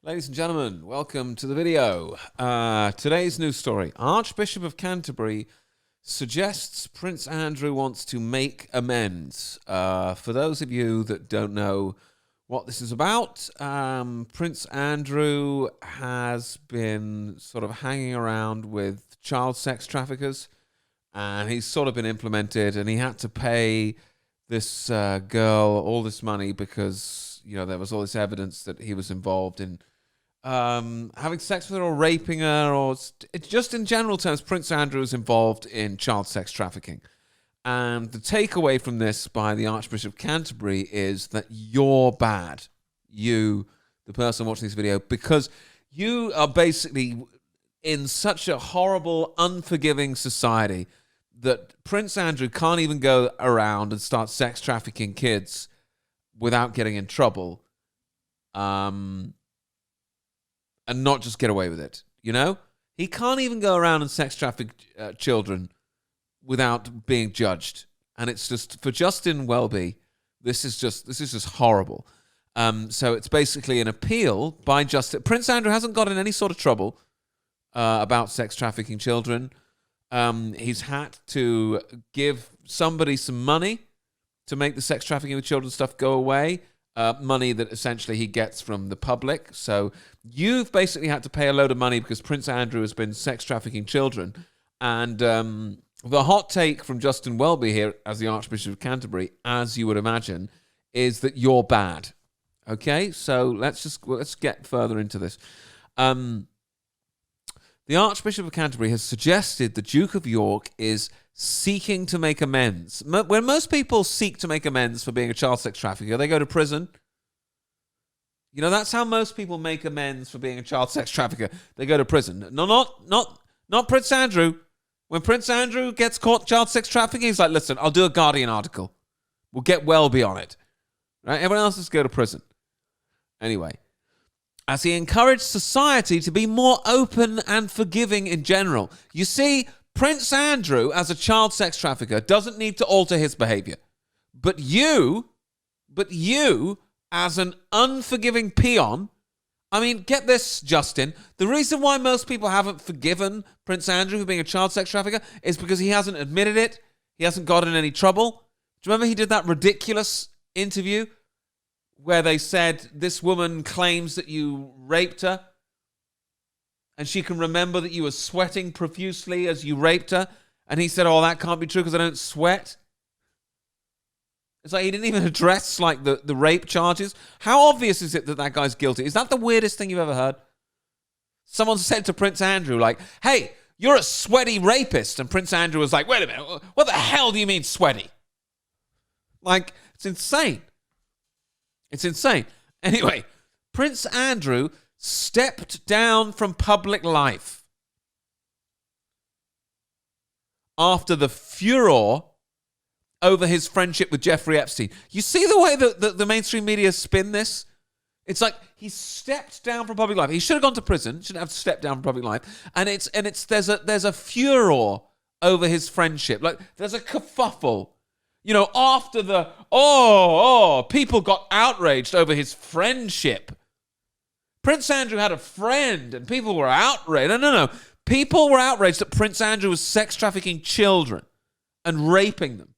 Ladies and gentlemen, welcome to the video. Today's news story. Archbishop of Canterbury suggests Prince Andrew wants to make amends. For those of you that don't know what this is about, Prince Andrew has been sort of hanging around with child sex traffickers, and he's sort of been implemented, and he had to pay this girl all this money because, you know, there was all this evidence that he was involved in having sex with her or raping her, or it's just in general terms, Prince Andrew is involved in child sex trafficking. And the takeaway from this by the Archbishop of Canterbury is that you're bad. You, the person watching this video, because you are basically in such a horrible, unforgiving society that Prince Andrew can't even go around and start sex trafficking kids without getting in trouble. And not just get away with it, you know? He can't even go around and sex traffic children without being judged. And it's just, for Justin Welby, this is just horrible. So it's basically an appeal by Justin. Prince Andrew hasn't got in any sort of trouble about sex trafficking children. He's had to give somebody some money to make the sex trafficking with children stuff go away. Money that essentially he gets from the public. So you've basically had to pay a load of money because Prince Andrew has been sex trafficking children. And the hot take from Justin Welby here as the Archbishop of Canterbury, as you would imagine, is that you're bad. Okay, so let's get further into this. The Archbishop of Canterbury has suggested the Duke of York is seeking to make amends. When most people seek to make amends for being a child sex trafficker, they go to prison. You know, that's how most people make amends for being a child sex trafficker. They go to prison. No, not Prince Andrew. When Prince Andrew gets caught child sex trafficking, he's like, listen, I'll do a Guardian article. We'll get Welby on it. Right? Everyone else has to go to prison. Anyway, as he encouraged society to be more open and forgiving in general. You see, Prince Andrew, as a child sex trafficker, doesn't need to alter his behavior. But you, as an unforgiving peon, I mean, get this, Justin. The reason why most people haven't forgiven Prince Andrew for being a child sex trafficker is because he hasn't admitted it. He hasn't gotten in any trouble. Do you remember he did that ridiculous interview where they said, this woman claims that you raped her, and she can remember that you were sweating profusely as you raped her. And he said, oh, that can't be true because I don't sweat. It's like he didn't even address like the rape charges. How obvious is it that that guy's guilty? Is that the weirdest thing you've ever heard? Someone said to Prince Andrew, like, hey, you're a sweaty rapist. And Prince Andrew was like, wait a minute, what the hell do you mean sweaty? Like, it's insane. It's insane. Anyway, Prince Andrew stepped down from public life after the furor over his friendship with Jeffrey Epstein. You see the way that the mainstream media spin this? It's like he stepped down from public life. He should have gone to prison. Shouldn't have to step down from public life. And there's a furor over his friendship. Like there's a kerfuffle. You know, after people got outraged over his friendship. Prince Andrew had a friend and people were outraged. No. People were outraged that Prince Andrew was sex trafficking children and raping them.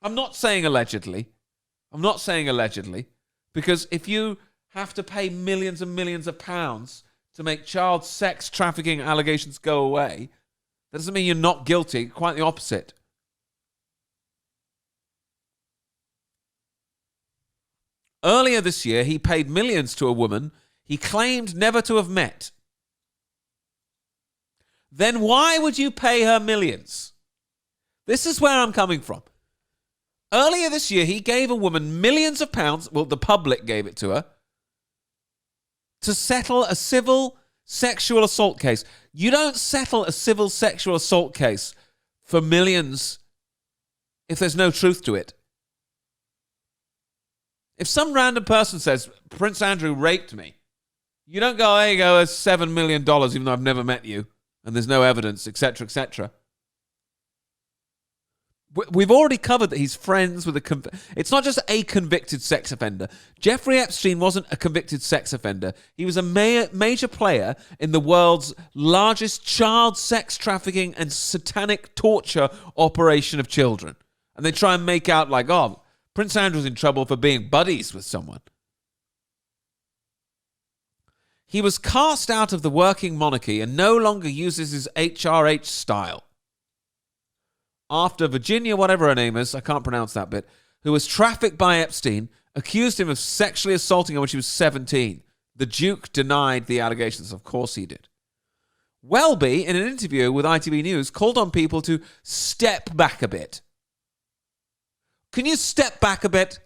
I'm not saying allegedly, because if you have to pay millions and millions of pounds to make child sex trafficking allegations go away, that doesn't mean you're not guilty. Quite the opposite. Earlier this year, he paid millions to a woman he claimed never to have met. Then why would you pay her millions? This is where I'm coming from. Earlier this year, he gave a woman millions of pounds, well, the public gave it to her, to settle a civil sexual assault case. You don't settle a civil sexual assault case for millions if there's no truth to it. If some random person says, Prince Andrew raped me, you don't go, there you go, there's $7 million, even though I've never met you, and there's no evidence, etc., etc. We've already covered that he's friends with it's not just a convicted sex offender. Jeffrey Epstein wasn't a convicted sex offender. He was a major player in the world's largest child sex trafficking and satanic torture operation of children. And they try and make out like, oh, Prince Andrew's in trouble for being buddies with someone. He was cast out of the working monarchy and no longer uses his HRH style. After Virginia, whatever her name is, I can't pronounce that bit, who was trafficked by Epstein, accused him of sexually assaulting her when she was 17. The Duke denied the allegations. Of course he did. Welby, in an interview with ITV News, called on people to step back a bit. Can you step back a bit?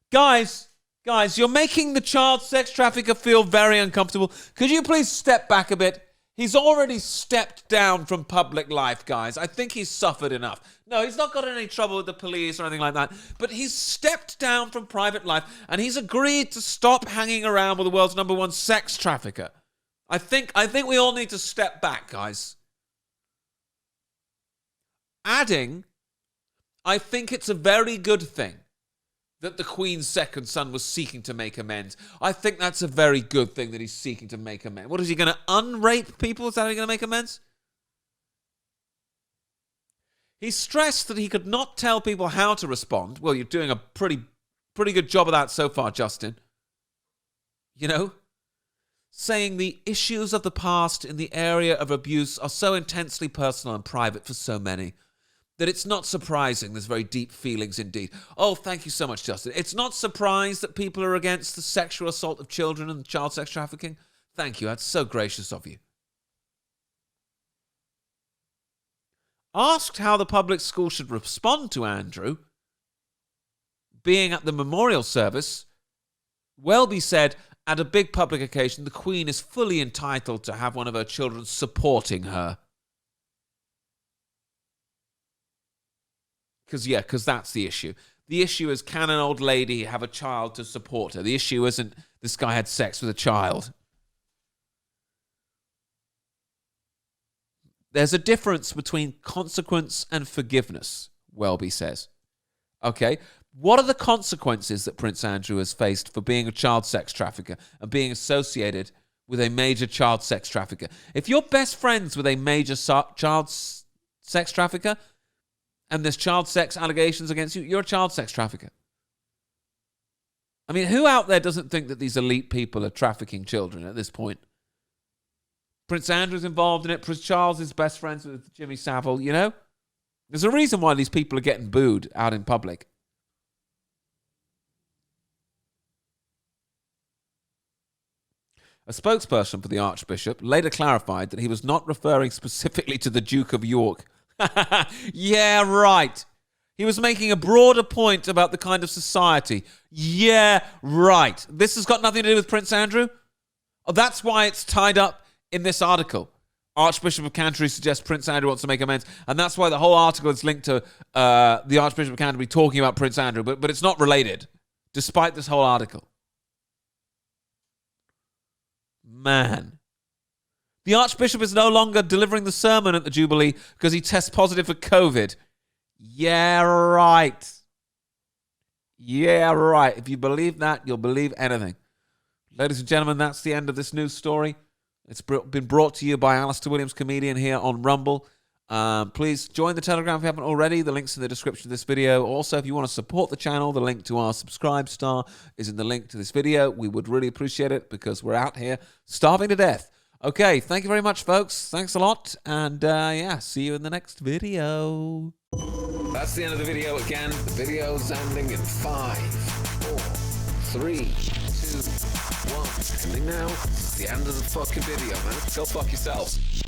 Guys, you're making the child sex trafficker feel very uncomfortable. Could you please step back a bit? He's already stepped down from public life, guys. I think he's suffered enough. No, he's not got in any trouble with the police or anything like that. But he's stepped down from private life and he's agreed to stop hanging around with the world's #1 sex trafficker. I think we all need to step back, guys. Adding, I think it's a very good thing that the Queen's second son was seeking to make amends. I think that's a very good thing that he's seeking to make amends. What, is he going to unrape people? Is that how he's going to make amends? He stressed that he could not tell people how to respond. Well, you're doing a pretty good job of that so far, Justin. You know? Saying the issues of the past in the area of abuse are so intensely personal and private for so many that it's not surprising there's very deep feelings indeed. Oh, thank you so much, Justin. It's not surprised that people are against the sexual assault of children and child sex trafficking. Thank you. That's so gracious of you. Asked how the public school should respond to Andrew being at the memorial service, Welby said, at a big public occasion, the Queen is fully entitled to have one of her children supporting her. Because that's the issue. The issue is, can an old lady have a child to support her? The issue isn't this guy had sex with a child. There's a difference between consequence and forgiveness, Welby says. Okay, what are the consequences that Prince Andrew has faced for being a child sex trafficker and being associated with a major child sex trafficker? If you're best friends with a major child sex trafficker, and there's child sex allegations against you, you're a child sex trafficker. I mean, who out there doesn't think that these elite people are trafficking children at this point? Prince Andrew's involved in it. Prince Charles is best friends with Jimmy Savile, you know? There's a reason why these people are getting booed out in public. A spokesperson for the Archbishop later clarified that he was not referring specifically to the Duke of York. Yeah, right. He was making a broader point about the kind of society. Yeah, right. This has got nothing to do with Prince Andrew. Oh, that's why it's tied up in this article. Archbishop of Canterbury suggests Prince Andrew wants to make amends. And that's why the whole article is linked to the Archbishop of Canterbury talking about Prince Andrew. But it's not related, despite this whole article. Man. The Archbishop is no longer delivering the sermon at the Jubilee because he tests positive for COVID. Yeah, right. Yeah, right. If you believe that, you'll believe anything. Ladies and gentlemen, that's the end of this news story. It's been brought to you by Alistair Williams, comedian, here on Rumble. Please join the Telegram if you haven't already. The link's in the description of this video. Also, if you want to support the channel, the link to our subscribe star is in the link to this video. We would really appreciate it because we're out here starving to death. Okay, thank you very much, folks. Thanks a lot. And, yeah, see you in the next video. That's the end of the video again. The video's ending in 5, 4, 3, 2, 1. Ending now. It's the end of the fucking video, man. Go fuck yourselves.